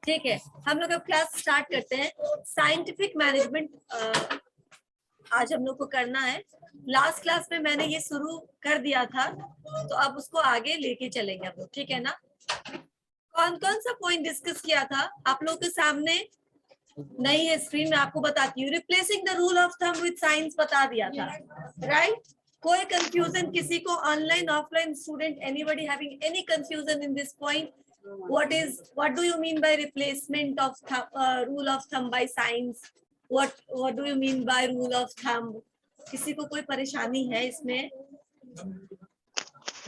ठीक है, हम लोग अब क्लास स्टार्ट करते हैं। साइंटिफिक मैनेजमेंट आज हम लोग को करना है। लास्ट क्लास में मैंने ये शुरू कर दिया था, तो अब उसको आगे लेके चलेंगे हम लोग, ठीक है ना। कौन कौन सा पॉइंट डिस्कस किया था आप लोगों के सामने? नहीं है स्क्रीन में, आपको बताती हूँ। Replacing the rule of thumb with science बता दिया था, राइट? कोई कंफ्यूजन किसी को? Online offline student, anybody having any confusion in this point? what do you mean by replacement of rule of thumb by science? what do you mean by rule of thumb? किसी को कोई परेशानी है इसमें?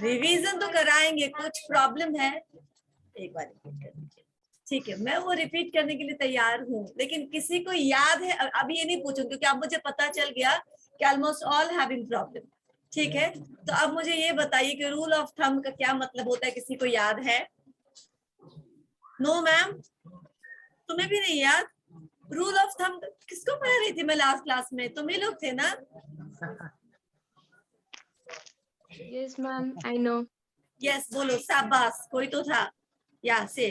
Revision तो कराएंगे, कुछ problem है? एक बार रिपीट कर दीजिए। ठीक है, मैं वो रिपीट करने के लिए तैयार हूँ, लेकिन किसी को याद है? अभी ये नहीं पूछूं क्योंकि अब मुझे पता चल गया कि ऑलमोस्ट ऑल हैविंग प्रॉब्लम। ठीक है, तो अब मुझे ये बताइए कि रूल ऑफ थंब का क्या मतलब होता है? किसी को याद है? नो मैम, तुम्हें भी नहीं याद? रूल ऑफ थंब किसको पढ़ा रही थी मैं लास्ट क्लास में? तुम ही लोग थे ना? Yes, ma'am, I know. Yes बोलो, शाबाश, कोई तो था। या से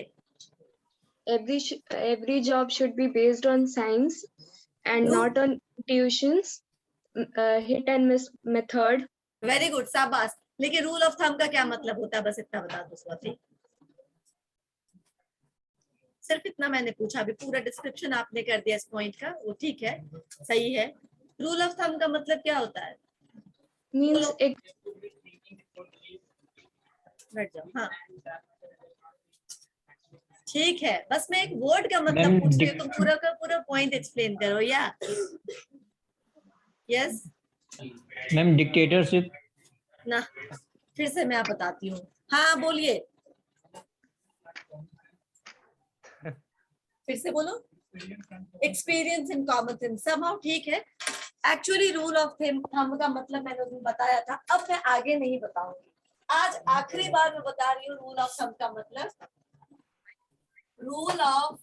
Every job should be based on science and not on intuitions, hit and miss method. Very good, शाबाश। लेकिन रूल ऑफ थंब का क्या मतलब होता है? बस इतना बता दो स्वाति। सिर्फ इतना मैंने पूछा, अभी पूरा डिस्क्रिप्शन आपने कर दिया इस पॉइंट का, वो ठीक है, सही है। रूल ऑफ थंब का मतलब क्या होता है? Means बैठ जाओ। हाँ ठीक है, बस मैं एक वर्ड का मतलब पूछ रही हूँ, तुम पूरा का पूरा पॉइंट एक्सप्लेन करो। या यस मैम, डिक्टेटरशिप ना, फिर से मैं बताती हूँ। हाँ बोलिए, फिर से बोलो। Experience in common sense, somehow ठीक है। एक्चुअली रूल ऑफ थंब का मतलब मैंने तुम्हें बताया था, अब मैं आगे नहीं बताऊंगी। आज आखिरी बार मैं बता रही हूँ रूल ऑफ थंब का मतलब। रूल ऑफ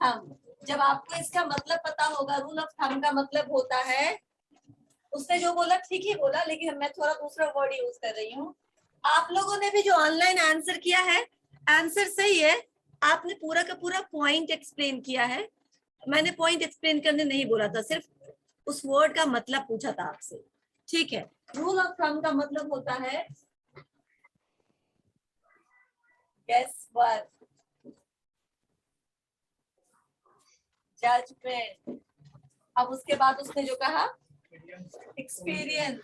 थंब, जब आपको इसका मतलब पता होगा, रूल ऑफ थंब का मतलब होता है, उसने जो बोला ठीक ही बोला, लेकिन मैं थोड़ा दूसरा वर्ड यूज कर रही हूँ। आप लोगों ने भी जो ऑनलाइन आंसर किया है, आंसर सही है। आपने पूरा का पूरा पॉइंट एक्सप्लेन किया है। मैंने पॉइंट एक्सप्लेन करने नहीं बोला था, सिर्फ उस वर्ड का मतलब पूछा था आपसे। ठीक है, रूल ऑफ थंब का मतलब होता है गेस वर्क, जजमेंट। अब उसके बाद उसने जो कहा एक्सपीरियंस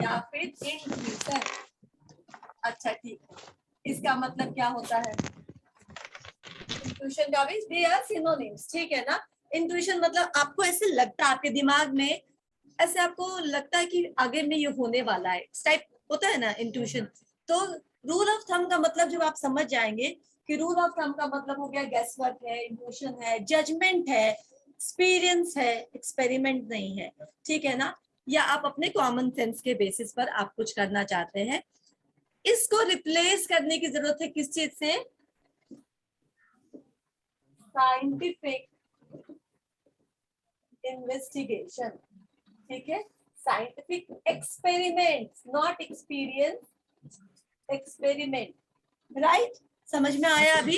या फिर इंट्यूशन। अच्छा ठीक है, इसका मतलब क्या होता है? इंट्यूशन का भी दे आर सिनोनिम्स, ठीक है ना। इंट्यूशन मतलब आपको ऐसे लगता है, आपके दिमाग में ऐसे आपको लगता है कि आगे में ये होने वाला है, इस टाइप होता है ना इंट्यूशन। तो रूल ऑफ थंब का मतलब जब आप समझ जाएंगे कि रूल ऑफ थंब का मतलब हो गया गेस वर्क है, इंट्यूशन है, जजमेंट है, एक्सपीरियंस है, एक्सपेरिमेंट नहीं है, ठीक है ना। या आप अपने कॉमन सेंस के बेसिस पर आप कुछ करना चाहते हैं। इसको रिप्लेस करने की जरूरत है किस चीज से? साइंटिफिक इन्वेस्टिगेशन, ठीक है। Scientific experiment, not experience, experiment, right? समझ में आया अभी?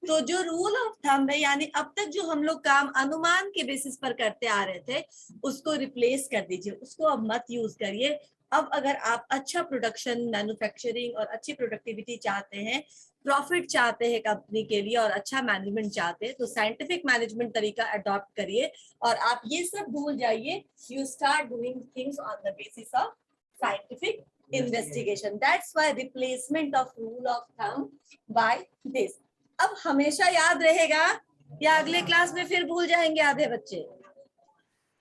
तो जो रूल ऑफ थंब है, यानी अब तक जो हम लोग काम अनुमान के बेसिस पर करते आ रहे थे, उसको रिप्लेस कर दीजिए, उसको अब मत यूज करिए। अब अगर आप अच्छा प्रोडक्शन, मैन्युफैक्चरिंग और अच्छी प्रोडक्टिविटी चाहते हैं, प्रॉफिट चाहते हैं कंपनी के लिए और अच्छा मैनेजमेंट चाहते हैं, तो साइंटिफिक मैनेजमेंट तरीका अडॉप्ट करिए और आप ये सब भूल जाइए। You start doing things on the basis of scientific investigation. That's why replacement of rule of thumb by this. अब हमेशा याद रहेगा या अगले क्लास में फिर भूल जाएंगे आधे बच्चे?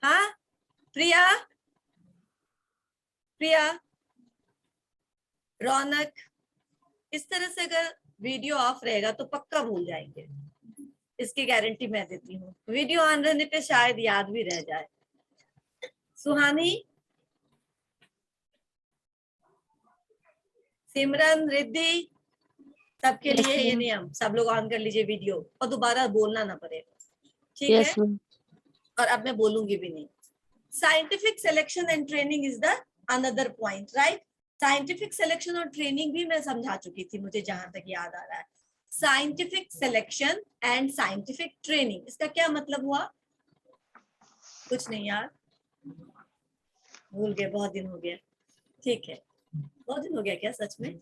हाँ प्रिया, प्रिया, रौनक, इस तरह से अगर वीडियो ऑफ रहेगा तो पक्का भूल जाएंगे, इसकी गारंटी मैं देती हूँ। वीडियो ऑन रहने पे शायद याद भी रह जाए। सुहानी, सिमरन, रिद्धि, सबके लिए ये नियम, सब लोग ऑन कर लीजिए वीडियो और दोबारा बोलना ना पड़े, ठीक है? और अब मैं बोलूंगी भी नहीं। Scientific selection and training is the another point, right? Scientific selection और ट्रेनिंग भी मैं समझा चुकी थी, मुझे जहां तक याद आ रहा है। Scientific selection and scientific training, इसका क्या मतलब हुआ? कुछ नहीं यार, भूल गए, बहुत दिन हो गया। ठीक है, बहुत दिन हो गया क्या सच में?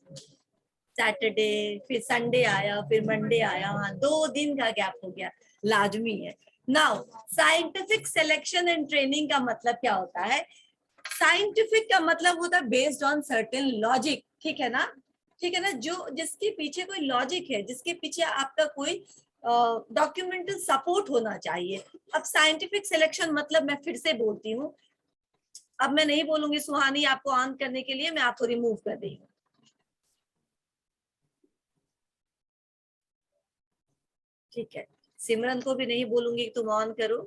सैटरडे, फिर संडे आया, फिर मंडे आया, हाँ 2 दिन का गैप हो गया, लाजमी है। Now scientific selection and training का मतलब क्या होता है? साइंटिफिक का मतलब होता है बेस्ड ऑन सर्टेन लॉजिक, ठीक है ना? ठीक है ना, जो जिसके पीछे कोई लॉजिक है, जिसके पीछे आपका कोई डॉक्यूमेंटल सपोर्ट होना चाहिए। अब साइंटिफिक सिलेक्शन मतलब, मैं फिर से बोलती हूँ, अब मैं नहीं बोलूंगी सुहानी आपको ऑन करने के लिए, मैं आपको रिमूव कर रही हूँ। ठीक है, सिमरन को भी नहीं बोलूंगी तुम ऑन करो,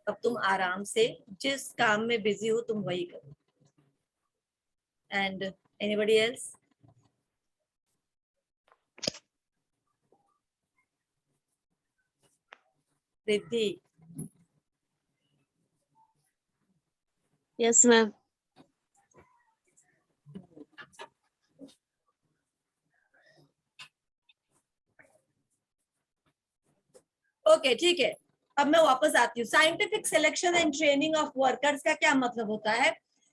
अब तुम आराम से जिस काम में बिजी हो तुम वही करो। And anybody else? Riddhi? Yes ma'am. Okay ठीक है, अब मैं वापस आती हूँ। Scientific selection and training of workers का क्या मतलब होता है?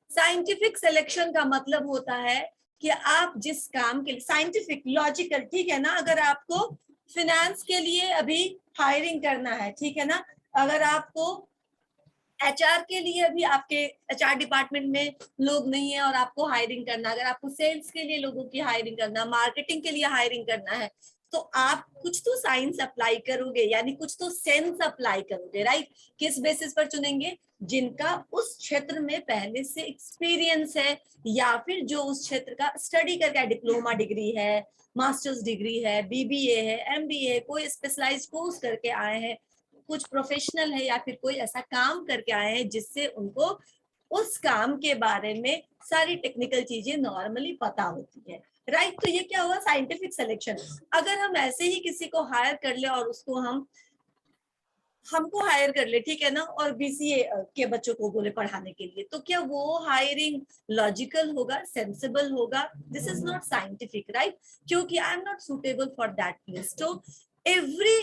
साइंटिफिक सिलेक्शन का मतलब होता है कि आप जिस काम के लिए साइंटिफिक लॉजिकल, ठीक है ना, अगर आपको फिनेंस के लिए अभी हायरिंग करना है, ठीक है ना, अगर आपको एचआर के लिए अभी आपके एचआर डिपार्टमेंट में लोग नहीं है और आपको हायरिंग करना, अगर आपको सेल्स के लिए लोगों की हायरिंग करना, मार्केटिंग के लिए हायरिंग करना है, तो आप कुछ तो साइंस अप्लाई करोगे, यानी कुछ तो सेंस अप्लाई करोगे, राइट? किस बेसिस पर चुनेंगे? जिनका उस क्षेत्र में पहले से एक्सपीरियंस है, या फिर जो उस क्षेत्र का स्टडी करके, डिप्लोमा डिग्री है, मास्टर्स डिग्री है, बीबीए है, एमबीए, कोई स्पेशलाइज्ड कोर्स करके आए हैं, कुछ प्रोफेशनल है, या फिर कोई ऐसा काम करके आए हैं जिससे उनको उस काम के बारे में सारी टेक्निकल चीजें नॉर्मली पता होती है, राइट? तो ये क्या हुआ? Scientific selection. अगर हम ऐसे ही किसी को हायर कर ले और उसको हमको हायर कर ले, ठीक है ना, और बीसीए के बच्चों को बोले पढ़ाने के लिए, तो क्या वो हायरिंग लॉजिकल होगा, सेंसिबल होगा? This is not scientific, right? क्योंकि I am not suitable for that place. तो एवरी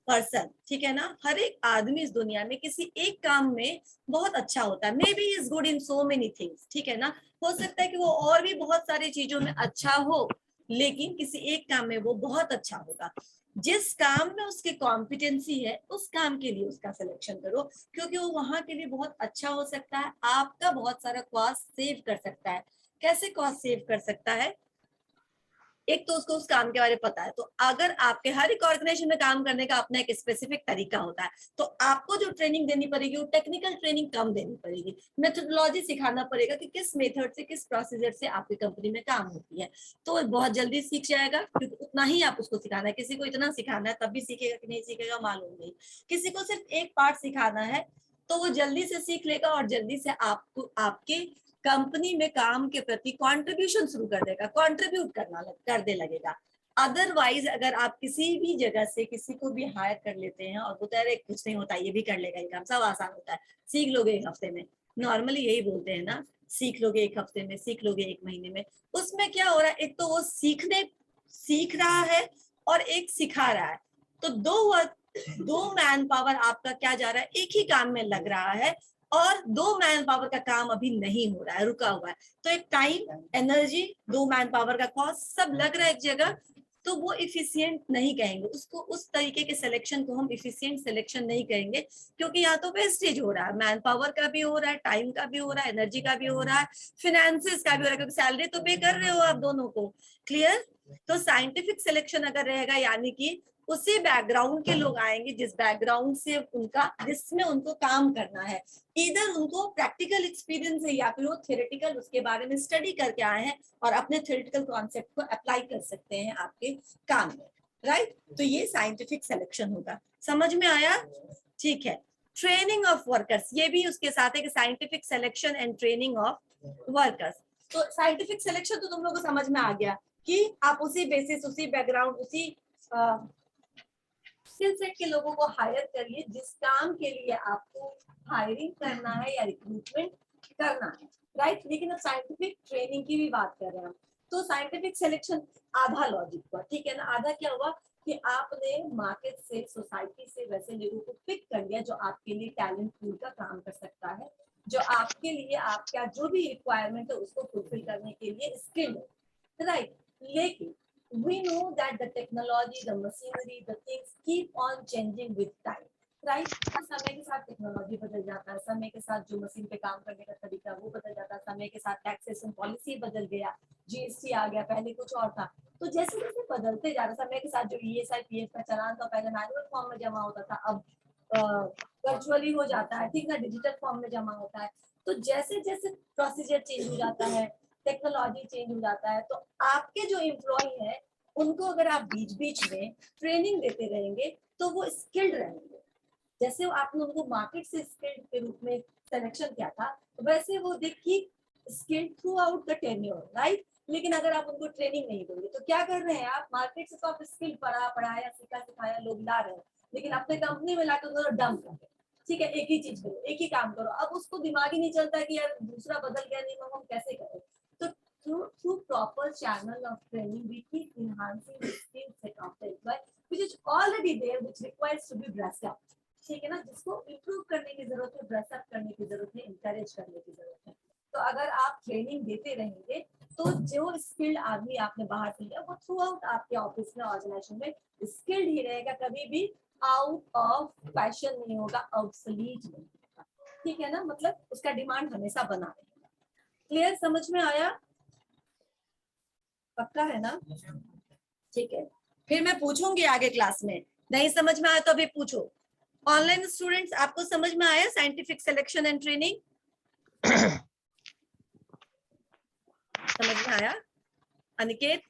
पर्सन, ठीक है ना, हर एक आदमी इस दुनिया में किसी एक काम में बहुत अच्छा होता है। May be is good in so many things, ठीक है ना, हो सकता है कि वो और भी बहुत सारी चीजों में अच्छा हो, लेकिन किसी एक काम में वो बहुत अच्छा होगा। जिस काम में उसकी कॉम्पिटेंसी है, उस काम के लिए उसका सिलेक्शन करो, क्योंकि वो वहां के लिए बहुत अच्छा हो सकता है, आपका बहुत सारा कॉस्ट सेव कर सकता है। कैसे कॉस्ट सेव कर सकता है? एक तो उसको उस काम के बारे में पता है, तो अगर आपके हर एक ऑर्गेनाइजेशन में काम करने का अपना एक स्पेसिफिक तरीका होता है, तो आपको जो ट्रेनिंग देनी पड़ेगी वो टेक्निकल ट्रेनिंग कम देनी पड़ेगी, मेथोडोलॉजी सिखाना पड़ेगा कि किस मेथड से, किस प्रोसीजर से आपकी कंपनी में काम होती है, तो बहुत जल्दी सीख जाएगा, क्योंकि उतना ही आप उसको सिखाना है। किसी को इतना सिखाना है तब भी सीखेगा कि नहीं सीखेगा मालूम नहीं, किसी को सिर्फ एक पार्ट सिखाना है तो वो जल्दी से सीख लेगा और जल्दी से आपको आपके कंपनी में काम के प्रति कंट्रीब्यूशन शुरू कर देगा, कंट्रीब्यूट कर दे लगेगा। अदरवाइज अगर आप किसी भी जगह से किसी को भी हायर कर लेते हैं और वो अरे कुछ नहीं होता, ये भी कर लेगा, ये काम सब आसान होता है, सीख लोगे 1 हफ्ते में, नॉर्मली यही बोलते हैं ना, सीख लोगे 1 हफ्ते में, सीख लोगे 1 महीने में। उसमें क्या हो रहा है? एक तो वो सीख रहा है और एक सिखा रहा है, तो दो मैन पावर आपका क्या जा रहा है? एक ही काम में लग रहा है, और 2 मैन पावर का काम अभी नहीं हो रहा है, रुका हुआ है। तो एक टाइम, एनर्जी, 2 मैन पावर का कॉस्ट सब लग रहा है एक जगह, तो वो इफिशियंट नहीं कहेंगे उसको, उस तरीके के सिलेक्शन को हम इफिशियंट सिलेक्शन नहीं कहेंगे, क्योंकि यहाँ तो वेस्टेज हो रहा है, मैन पावर का भी हो रहा है, टाइम का भी हो रहा है, एनर्जी का भी हो रहा है, फिनेंसिस का भी हो रहा है, क्योंकि सैलरी तो पे कर रहे हो आप दोनों को। क्लियर? तो साइंटिफिक सिलेक्शन अगर रहेगा, यानी कि उसी बैकग्राउंड के लोग आएंगे जिस बैकग्राउंड से उनका, जिसमें उनको काम करना है, इधर उनको प्रैक्टिकल एक्सपीरियंस है या फिर वो थ्योरेटिकल उसके बारे में स्टडी करके आए हैं और अपने थ्योरेटिकल कॉन्सेप्ट को अप्लाई कर सकते हैं आपके काम में, राइट? तो ये साइंटिफिक सिलेक्शन होगा। समझ में आया? ठीक है। ट्रेनिंग ऑफ वर्कर्स, ये भी उसके साथ है कि scientific selection and training of workers. तो साइंटिफिक सिलेक्शन तो तुम लोगों को समझ में आ गया कि आप उसी बेसिस, उसी बैकग्राउंड, उसी स्किल सेट के लोगों को हायर करिए जिस काम के लिए आपको हायरिंग करना है या रिक्रूटमेंट करना है, राइट। लेकिन अब साइंटिफिक ट्रेनिंग की भी बात कर रहे हैं हम, तो साइंटिफिक सिलेक्शन आधा लॉजिक हुआ, ठीक है ना। आधा क्या हुआ कि आपने मार्केट से, सोसाइटी से वैसे लोगों को पिक कर लिया जो आपके लिए टैलेंट पूल का काम कर सकता है, जो आपके लिए आपका जो भी रिक्वायरमेंट है उसको फुलफिल करने के लिए स्किल्ड है, राइट। लेकिन we know that the technology, the machinery, the things keep on changing with time, right? समय के साथ टेक्नोलॉजी बदल जाता है, समय के साथ जो मशीन पे काम करने का तरीका वो बदल जाता है, समय के साथ टैक्सेशन पॉलिसी बदल गया, जीएसटी आ गया, पहले कुछ और था। तो जैसे जैसे बदलते जा रहा, समय के साथ जो ईएसआई पीएफ का चलान था पहले मैनुअल फॉर्म में जमा होता था, अब वर्चुअली हो जाता है, ठीक ना, डिजिटल फॉर्म में जमा होता है। तो जैसे जैसे प्रोसीजर चेंज हो जाता है, टेक्नोलॉजी चेंज हो जाता है, तो आपके जो एम्प्लॉय है उनको अगर आप बीच बीच में ट्रेनिंग देते रहेंगे तो वो स्किल्ड रहेंगे। जैसे आपने उनको मार्केट से स्किल्ड के रूप में सिलेक्शन किया था, वैसे वो देखिए skilled through out the tenure, right. लेकिन अगर आप उनको ट्रेनिंग नहीं दोगे तो क्या कर रहे हैं आप, मार्केट से तो आप स्किल पढ़ाया सीखा सिखाया लोग ला रहे हैं, लेकिन अपने कंपनी में लाकर उन्होंने डंप कर दिया, ठीक है, एक ही चीज करो, एक ही काम करो। अब उसको दिमाग ही नहीं चलता कि यार दूसरा बदल गया, नहीं हम कैसे करें। तो through proper channel of training we keep enhancing the skill set of the employee which is already there, which requires to be brushed up, ठीक है ना, जिसको इम्प्रूव करने की जरूरत है, ब्रश अप करने की जरूरत है, इंकरेज करने की जरूरत है। तो अगर आप ट्रेनिंग देते रहेंगे तो जो स्किल्ड आदमी आपने बाहर से लिया वो थ्रू आउट आपके ऑफिस में, ऑर्गेनाइजेशन में स्किल्ड ही रहेगा, कभी भी आउट ऑफ फैशन नहीं होगा, ऑब्सोलीट नहीं होगा, ठीक है ना, मतलब उसका डिमांड हमेशा बना रहेगा। क्लियर, समझ में आया, पक्का है ना, ठीक है। फिर मैं पूछूंगी आगे क्लास में, नहीं समझ में आया तो अभी पूछो। ऑनलाइन स्टूडेंट्स, आपको समझ में आया साइंटिफिक सिलेक्शन एंड ट्रेनिंग? समझ में आया अनिकेत?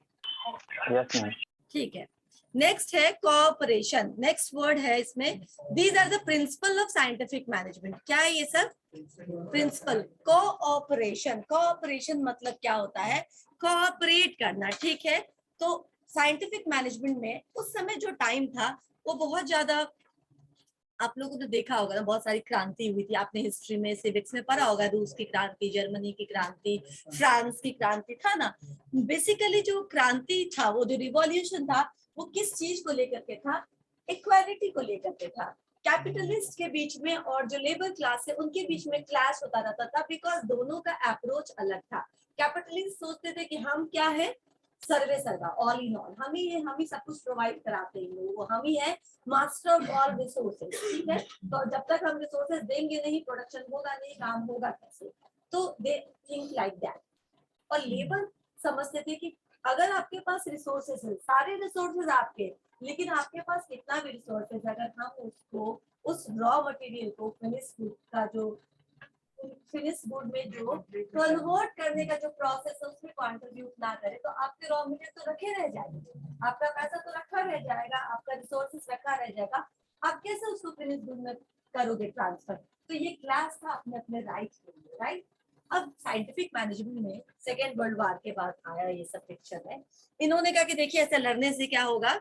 Yes ma'am. ठीक है। नेक्स्ट है कोऑपरेशन, नेक्स्ट वर्ड है इसमें, these are the principle of scientific management. क्या है ये सब? प्रिंसिपल। कोऑपरेशन, कोऑपरेशन मतलब क्या होता है? कोऑपरेट करना, ठीक है। तो साइंटिफिक मैनेजमेंट में उस समय जो टाइम था वो बहुत ज्यादा, आप लोगों ने देखा होगा ना, बहुत सारी क्रांति हुई थी, आपने हिस्ट्री में सिविक्स में पढ़ा होगा, रूस की क्रांति, जर्मनी की क्रांति, फ्रांस की क्रांति, था ना। बेसिकली जो क्रांति था, वो जो रिवॉल्यूशन था, वो किस चीज को लेकर के था? इक्वालिटी को लेकर के था। कैपिटलिस्ट के बीच में और जो लेबर क्लास है उनके बीच में क्लैश होता रहता था, बिकॉज दोनों का अप्रोच अलग था। कैपिटलिस्ट सोचते थे कि हम क्या है, सर्वे सर्वा, ऑल इन ऑल, हम ही सब कुछ प्रोवाइड कराते हैं लोगों को, हम ही है मास्टर ऑफ ऑल रिसोर्सेज, ठीक है। तो जब तक हम रिसोर्सेज देंगे नहीं, प्रोडक्शन होगा नहीं, काम होगा कैसे? तो दे थिंक लाइक दैट। और लेबर समझते थे कि अगर आपके पास रिसोर्सेज है, सारे रिसोर्सेज आपके, लेकिन आपके पास कितना भी रिसोर्सेज, अगर हम उसको, उस रॉ मटेरियल को, फिनिश गुड का जो, फिनिश गुड में जो कन्वर्ट करने का जो प्रोसेस है उसमें कंट्रीब्यूट ना करे, तो आपके रॉ मटेरियल तो रखे रह जाएंगे, आपका पैसा तो रखा रह जाएगा, आपका रिसोर्सेज रखा रह जाएगा, आप कैसे उसको फिनिश गुड में करोगे ट्रांसफर? तो ये क्लास था अपने अपने राइट्स के लिए, राइट। अब साइंटिफिक मैनेजमेंट में सेकेंड वर्ल्ड वॉर के बाद आया ये सब पिक्चर है। इन्होंने कहा कि देखिए ऐसे लड़ने से क्या होगा,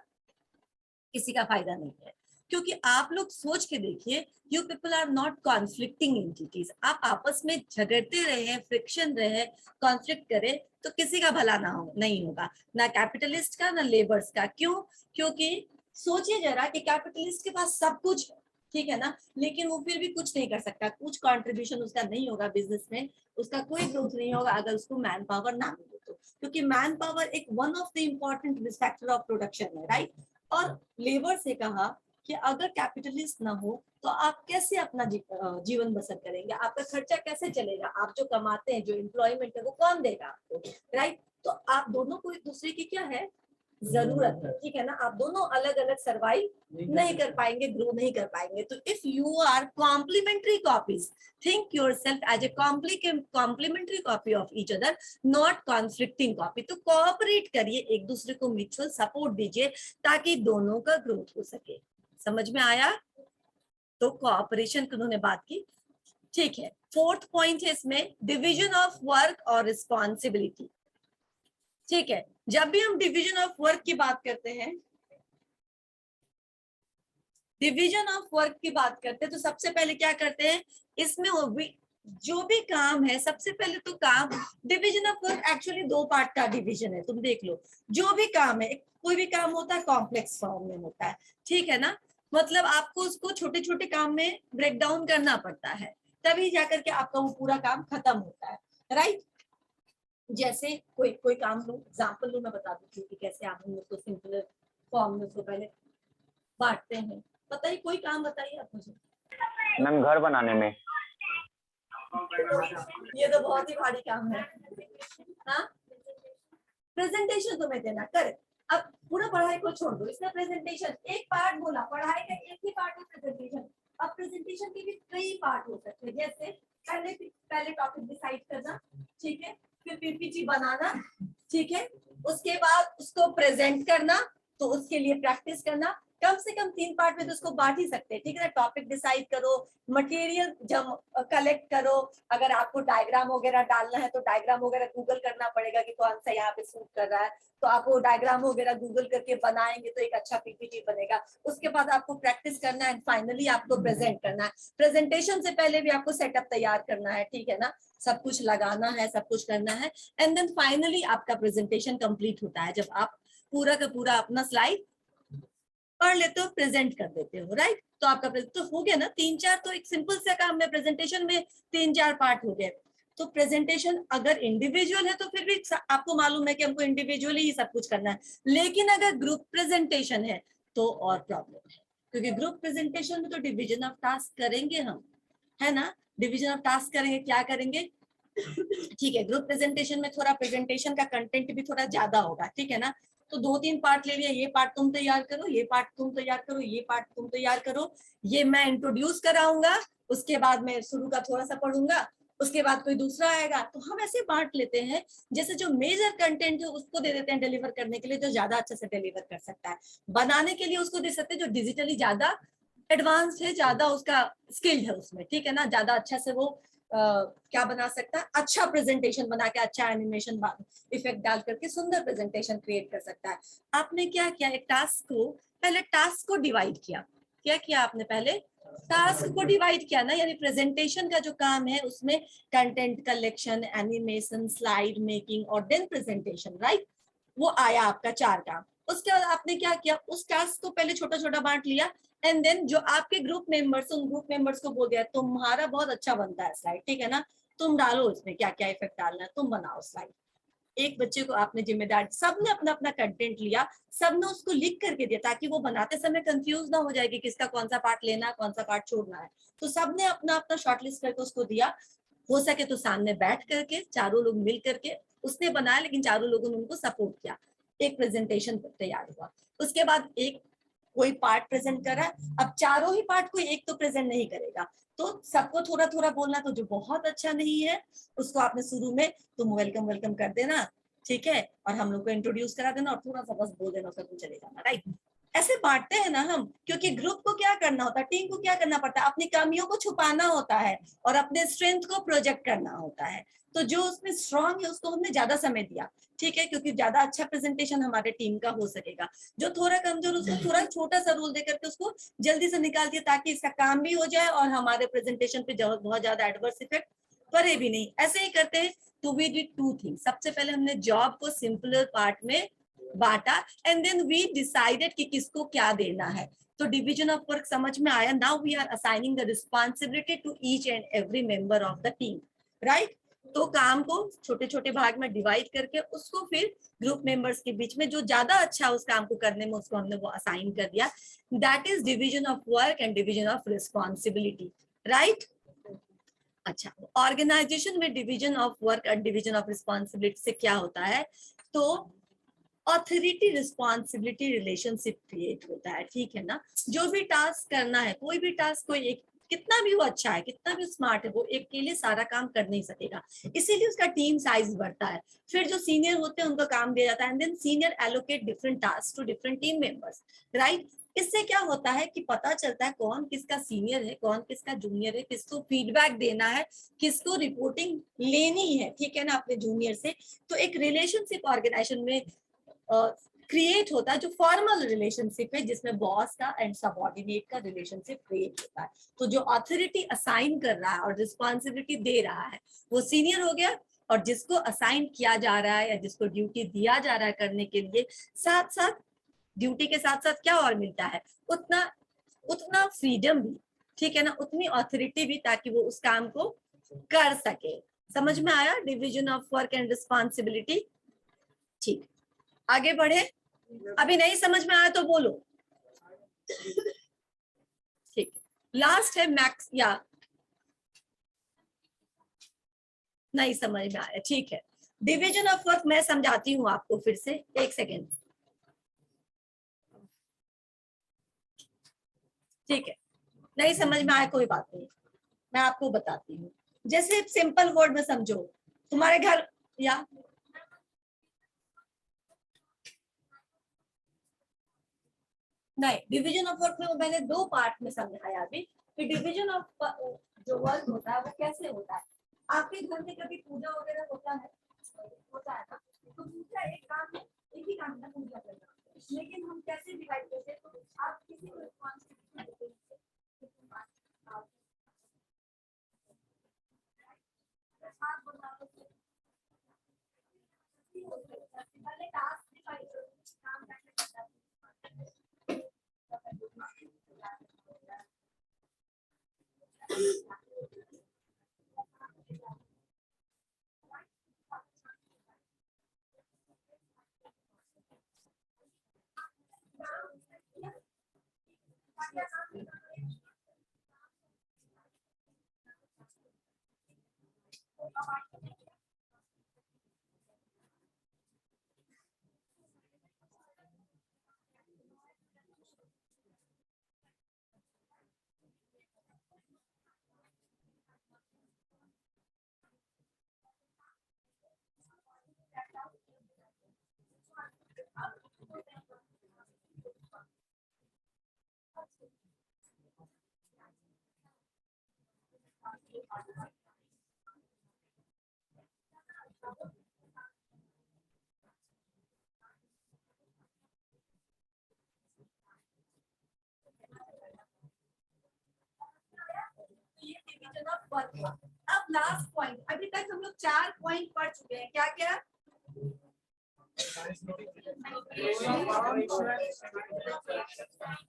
किसी का फायदा नहीं है, क्योंकि आप लोग सोच के देखिए, you people are not conflicting entities, आप आपस में झगड़ते रहे, फ्रिक्शन रहे, कॉन्फ्लिक्ट करे, तो किसी का भला ना हो, नहीं होगा, ना कैपिटलिस्ट का ना लेबर्स का। क्यों? क्योंकि सोचिए जरा कि कैपिटलिस्ट के पास सब कुछ है, ठीक है ना, लेकिन वो फिर भी कुछ नहीं कर सकता, कुछ कंट्रीब्यूशन उसका नहीं होगा बिजनेस में, उसका कोई ग्रोथ नहीं होगा अगर उसको मैन पावर ना मिले तो, क्योंकि मैन पावर एक one of the important factor of production है, राइट। और लेबर से कहा कि अगर कैपिटलिस्ट ना हो तो आप कैसे अपना जीवन बसर करेंगे, आपका खर्चा कैसे चलेगा, आप जो कमाते हैं, जो एम्प्लॉयमेंट है वो कौन देगा आपको, राइट। तो आप दोनों को एक दूसरे की क्या है, जरूरत है, ठीक है ना, आप दोनों अलग अलग सर्वाइव नहीं कर पाएंगे, ग्रो नहीं कर पाएंगे। तो if you are complementary copies, think yourself as a complementary copy of each other, not conflicting copy. तो कोऑपरेट करिए, एक दूसरे को म्यूचुअल सपोर्ट दीजिए ताकि दोनों का ग्रोथ हो सके। समझ में आया? तो कोऑपरेशन की उन्होंने बात की, ठीक है। फोर्थ पॉइंट है इसमें, डिवीजन ऑफ वर्क और रिस्पॉन्सिबिलिटी, ठीक है। जब भी हम डिवीजन ऑफ वर्क की बात करते हैं, डिवीजन ऑफ वर्क की बात करते हैं, तो सबसे पहले क्या करते हैं, इसमें जो भी काम है, सबसे पहले तो काम, division of work actually 2 part का डिवीजन है, तुम देख लो। जो भी काम है, कोई भी काम होता है कॉम्प्लेक्स फॉर्म में होता है, ठीक है ना, मतलब आपको उसको छोटे छोटे काम में ब्रेक डाउन करना पड़ता है, तभी जाकर के आपका वो पूरा काम खत्म होता है, राइट। जैसे कोई कोई काम लो, एग्जाम्पल लो, मैं बता दूं कि कैसे आप हम उसको सिंपल फॉर्म में उसको पहले बांटते हैं। बताइए, कोई काम बताइए आप मुझे। मैम घर बनाने में। ये तो बहुत ही भारी काम है। हाँ, प्रेजेंटेशन तुम्हें देना, कर। अब पूरा पढ़ाई को छोड़ दो, इसका प्रेजेंटेशन एक पार्ट बोला, पढ़ाई का एक ही पार्ट है प्रेजेंटेशन। अब प्रेजेंटेशन के भी कई पार्ट हो सकते हैं, जैसे पहले टॉपिक डिसाइड करना, ठीक है, फिर पीपीटी बनाना, ठीक है, उसके बाद उसको प्रेजेंट करना, तो उसके लिए प्रैक्टिस करना, कम से कम 3 पार्ट में तो उसको बांट ही सकते हैं, ठीक है ना। टॉपिक डिसाइड करो, मटेरियल जब कलेक्ट करो, अगर आपको डायग्राम वगैरह डालना है तो डायग्राम वगैरह गूगल करना पड़ेगा कि कौन सा यहाँ पे सूट कर रहा है, तो आप वो डायग्राम वगैरह गूगल करके बनाएंगे तो एक अच्छा पीपीटी बनेगा। उसके बाद आपको प्रैक्टिस करना है, फाइनली आपको प्रेजेंट करना है। प्रेजेंटेशन से पहले भी आपको सेटअप तैयार करना है, ठीक है ना, सब कुछ लगाना है, सब कुछ करना है, एंड देन फाइनली आपका प्रेजेंटेशन कंप्लीट होता है जब आप पूरा का पूरा अपना स्लाइड पढ़ लेते हो, प्रेजेंट कर देते हो, राइट। तो आपका तो हो गया ना 3-4, तो एक सिंपल सा काम है, प्रेजेंटेशन में 3-4 पार्ट हो गए। तो प्रेजेंटेशन अगर इंडिविजुअल है तो फिर भी आपको मालूम है कि हमको इंडिविजुअली ही सब कुछ करना है, लेकिन अगर ग्रुप प्रेजेंटेशन है तो और प्रॉब्लम है, क्योंकि ग्रुप प्रेजेंटेशन में तो डिविजन ऑफ टास्क करेंगे हम, है ना, डिविजन ऑफ टास्क करेंगे, क्या करेंगे, ठीक है। ग्रुप प्रेजेंटेशन में थोड़ा प्रेजेंटेशन का कंटेंट भी थोड़ा ज्यादा होगा, ठीक है ना, तो 2-3 पार्ट ले लिया, ये पार्ट तुम तैयार करो, ये पार्ट तुम तैयार करो, ये पार्ट तुम तैयार करो, ये मैं इंट्रोड्यूस कराऊंगा, उसके बाद मैं शुरू का थोड़ा सा पढ़ूंगा, उसके बाद कोई दूसरा आएगा, तो हम ऐसे बांट लेते हैं, जैसे जो मेजर कंटेंट है उसको दे देते हैं डिलीवर करने के लिए, जो ज्यादा अच्छे से डिलीवर कर सकता है, बनाने के लिए उसको दे सकते हैं जो डिजिटली ज्यादा एडवांस है, ज्यादा उसका स्किल्ड है उसमें, ठीक है ना, ज्यादा अच्छा से वो क्या बना सकता है, अच्छा प्रेजेंटेशन बना के, अच्छा एनिमेशन इफेक्ट डाल करके सुंदर प्रेजेंटेशन क्रिएट कर सकता है। आपने क्या किया, एक टास्क को पहले टास्क को डिवाइड किया, क्या किया आपने, पहले टास्क को डिवाइड किया ना, यानी प्रेजेंटेशन का जो काम है उसमें content collection, animation, slide making और देन प्रेजेंटेशन, राइट, वो आया आपका 4 काम। उसके बाद आपने क्या किया, उस टास्क को पहले छोटा छोटा बांट लिया, एंड देन जो आपके ग्रुप मेंबर्स, उन ग्रुप मेंबर्स को बोल दिया तुम्हारा बहुत अच्छा बनता है स्लाइड, ठीक है ना, तुम डालो इसमें क्या क्या इफेक्ट डालना है, तुम बनाओ स्लाइड। एक बच्चे को आपने जिम्मेदारी, सबने अपना अपना कंटेंट लिया, सबने उसको लिख करके दिया, ताकि वो बनाते समय कंफ्यूज ना हो जाए कि किसका कौन सा पार्ट लेना है, कौन सा पार्ट छोड़ना है, तो सबने अपना अपना शॉर्टलिस्ट करके उसको दिया। हो सके तो सामने बैठ करके चारों लोग मिल करके, उसने बनाया लेकिन चारों लोगों ने उनको सपोर्ट किया, एक प्रेजेंटेशन तैयार हुआ। उसके बाद एक कोई पार्ट प्रेजेंट कर रहा है, अब चारों ही पार्ट कोई एक तो प्रेजेंट नहीं करेगा, तो सबको थोड़ा थोड़ा बोलना, तो जो बहुत अच्छा नहीं है उसको आपने शुरू में तुम वेलकम वेलकम कर देना, ठीक है, और हम लोग को इंट्रोड्यूस करा देना और थोड़ा सा बस बोल देना, उसका तुम चले जाना, राइट। ऐसे बांटते हैं ना हम, क्योंकि ग्रुप को क्या करना होता है, टीम को क्या करना पड़ता है, अपनी कमियों को छुपाना होता है और अपने स्ट्रेंथ को प्रोजेक्ट करना होता है। तो जो उसमें स्ट्रांग है उसको हमने ज्यादा समय दिया, ठीक है, क्योंकि ज्यादा अच्छा प्रेजेंटेशन हमारे टीम का हो सकेगा। जो थोड़ा कमजोर, उसको थोड़ा छोटा सा रोल देकर के उसको जल्दी से निकाल दिया, ताकि इसका काम भी हो जाए और हमारे प्रेजेंटेशन पे बहुत ज्यादा एडवर्स इफेक्ट पड़े भी नहीं। ऐसे ही करते हैं। तो वी डिड 2 थिंग्स, सबसे पहले हमने जॉब को सिंपलर पार्ट में बांटा, एंड देन वी डिसाइडेड कि किसको क्या देना है। तो डिवीजन ऑफ वर्क समझ में आया। Now we are assigning the responsibility to each and every member of the team, right. तो काम को छोटे छोटे भाग में डिवाइड करके उसको फिर ग्रुप मेंबर्स के बीच में जो ज्यादा अच्छा उस काम को करने में, उसको हमने वो असाइन कर दिया। That is division of work and division of responsibility, right. अच्छा, ऑर्गेनाइजेशन में division of work and division of responsibility से क्या होता है, तो ऑथोरिटी रिस्पॉन्सिबिलिटी रिलेशनशिप क्रिएट होता है, ठीक है ना। जो भी टास्क करना है, कोई भी टास्क, कोई एक कितना भी वो अच्छा है, कितना भी स्मार्ट है, वो एक के लिए सारा काम कर नहीं सकेगा, इसीलिए उसका टीम साइज बढ़ता है। फिर जो सीनियर होते हैं उनको काम दिया जाता है, and then senior allocate different task to different team members, right. इससे क्या होता है कि पता चलता है कौन किसका सीनियर है, कौन किसका जूनियर है, किसको फीडबैक देना है, किसको रिपोर्टिंग लेनी है, ठीक है ना, अपने जूनियर से। तो एक रिलेशनशिप ऑर्गेनाइजेशन में क्रिएट होता है, जो फॉर्मल रिलेशनशिप है जिसमें बॉस का एंड सबऑर्डिनेट का रिलेशनशिप क्रिएट होता है। तो जो अथॉरिटी असाइन कर रहा है और रिस्पॉन्सिबिलिटी दे रहा है वो सीनियर हो गया, और जिसको असाइन किया जा रहा है या जिसको ड्यूटी दिया जा रहा है करने के लिए, साथ साथ ड्यूटी के साथ साथ क्या और मिलता है, उतना उतना फ्रीडम भी, ठीक है ना, उतनी अथॉरिटी भी, ताकि वो उस काम को कर सके। समझ में आया division of work and responsibility? ठीक, आगे बढ़े। अभी नहीं समझ में आया तो बोलो। ठीक, लास्ट है मैक्स, या नहीं समझ में आया? ठीक है, डिवीजन ऑफ वर्क मैं समझाती हूँ आपको फिर से, एक सेकेंड। ठीक है, नहीं समझ में आया कोई बात नहीं, मैं आपको बताती हूँ। जैसे सिंपल वर्ड में समझो, तुम्हारे घर, या नहीं, डिवीजन ऑफ वर्क में मैंने दो पार्ट में समझाया अभी कि डिवीजन ऑफ जो वर्क होता है वो कैसे होता है। आपके घर में कभी पूजा वगैरह होता है ना, तो पूजा एक काम है, एक ही काम है पूजा करना, लेकिन हम कैसे डिवाइड करते हैं? तो आप किसी को रिस्पॉन्सिबिलिटी देते हैं, पहले टास्क डिवाइड करो, काम कैसे करना है। ये डिवीजन ऑफ वर्क। अब लास्ट पॉइंट, अभी तक हम लोग 4 पॉइंट पढ़ चुके हैं, क्या क्या?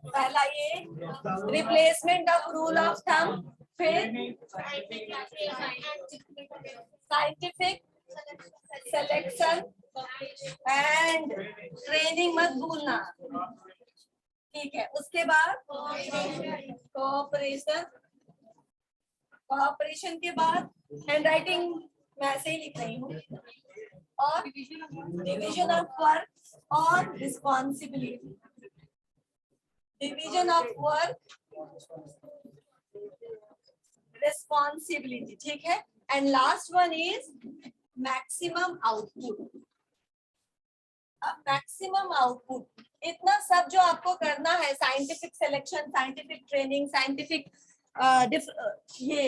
पहला ये replacement of rule of thumb, फिर साइंटिफिक सिलेक्शन एंड ट्रेनिंग, मत भूलना, ठीक है। उसके बाद कोऑपरेशन, कोऑपरेशन के बाद हैंड राइटिंग मैं ऐसे ही लिख रही हूँ, और डिवीजन ऑफ वर्क और responsibility, division of work, responsibility, ठीक है। And last one is maximum output. अब मैक्सिमम आउटपुट, इतना सब जो आपको करना है, scientific selection, scientific training, scientific ये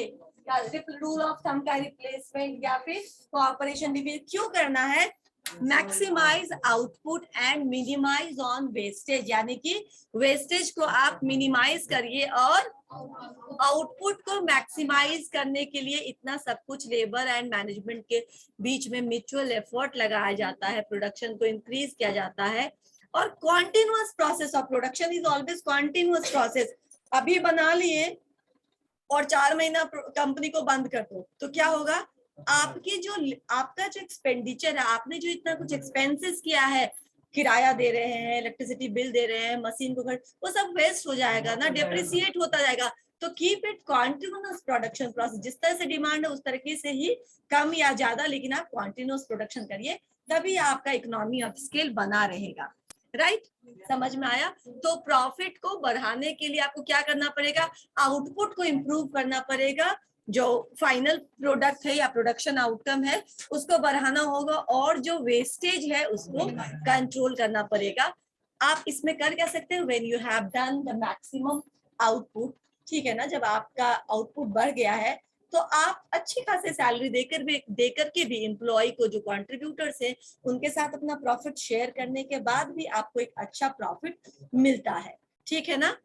रूल ऑफ थंब का रिप्लेसमेंट या फिर कोऑपरेशन डिवीजन, क्यों करना है? Maximise output and minimise on wastage, यानी कि वेस्टेज को आप मिनिमाइज करिए और आउटपुट को मैक्सिमाइज करने के लिए इतना सब कुछ लेबर एंड मैनेजमेंट के बीच में म्यूचुअल एफर्ट लगाया जाता है, प्रोडक्शन को इंक्रीज किया जाता है। और continuous process of production is always continuous process. अभी बना लिए और 4 महीना कंपनी को बंद कर दो तो क्या होगा? आपकी जो आपका जो एक्सपेंडिचर है, आपने जो इतना कुछ एक्सपेंसेस किया है, किराया दे रहे हैं, इलेक्ट्रिसिटी बिल दे रहे हैं, मशीन को खर्च, वो सब वेस्ट हो जाएगा ना, डेप्रिसिएट होता जाएगा। तो keep it continuous production process, जिस तरह से डिमांड है उस तरीके से ही, कम या ज्यादा, लेकिन आप कॉन्टिन्यूअस प्रोडक्शन करिए, तभी आपका इकोनॉमी ऑफ स्केल बना रहेगा। राइट, समझ में आया? तो प्रॉफिट को बढ़ाने के लिए आपको क्या करना पड़ेगा? आउटपुट को इम्प्रूव करना पड़ेगा, जो फाइनल प्रोडक्ट है या प्रोडक्शन आउटकम है उसको बढ़ाना होगा, और जो वेस्टेज है उसको कंट्रोल करना पड़ेगा। आप इसमें कर क्या सकते हैं? When you have done the maximum output, ठीक है ना, जब आपका आउटपुट बढ़ गया है तो आप अच्छी खासी सैलरी देकर के भी एम्प्लॉय को, जो कंट्रीब्यूटर्स हैं, उनके साथ अपना प्रॉफिट शेयर करने के बाद भी आपको एक अच्छा प्रॉफिट मिलता है, ठीक है ना,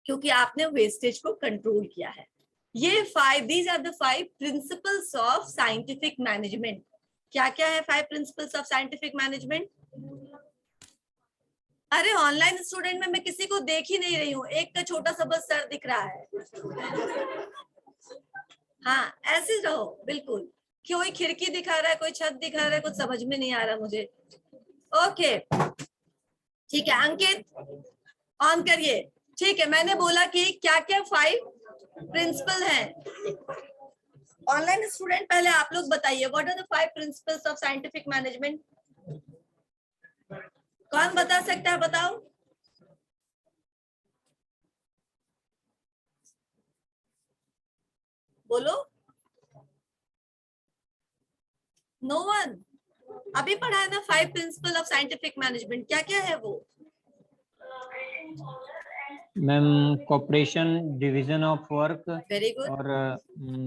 क्योंकि आपने वेस्टेज को कंट्रोल किया है। ये these are the 5 principles of scientific management. क्या क्या है 5 प्रिंसिपल्स ऑफ साइंटिफिक मैनेजमेंट? अरे ऑनलाइन स्टूडेंट में मैं किसी को देख ही नहीं रही हूँ, एक का छोटा सा बस सर दिख रहा है। हाँ, ऐसे रहो बिल्कुल। कोई खिड़की दिखा रहा है, कोई छत दिखा रहा है, कुछ समझ में नहीं आ रहा मुझे। ओके, ठीक है अंकित, ऑन करिए। ठीक है, मैंने बोला कि क्या क्या 5 प्रिंसिपल हैं। ऑनलाइन स्टूडेंट पहले आप लोग बताइए, what are the 5 principles of scientific management? कौन बता सकता है, बताओ। बोलो। No one. अभी पढ़ा है ना 5 प्रिंसिपल ऑफ साइंटिफिक मैनेजमेंट, क्या क्या है वो? Ma'am cooperation, division of work very good, और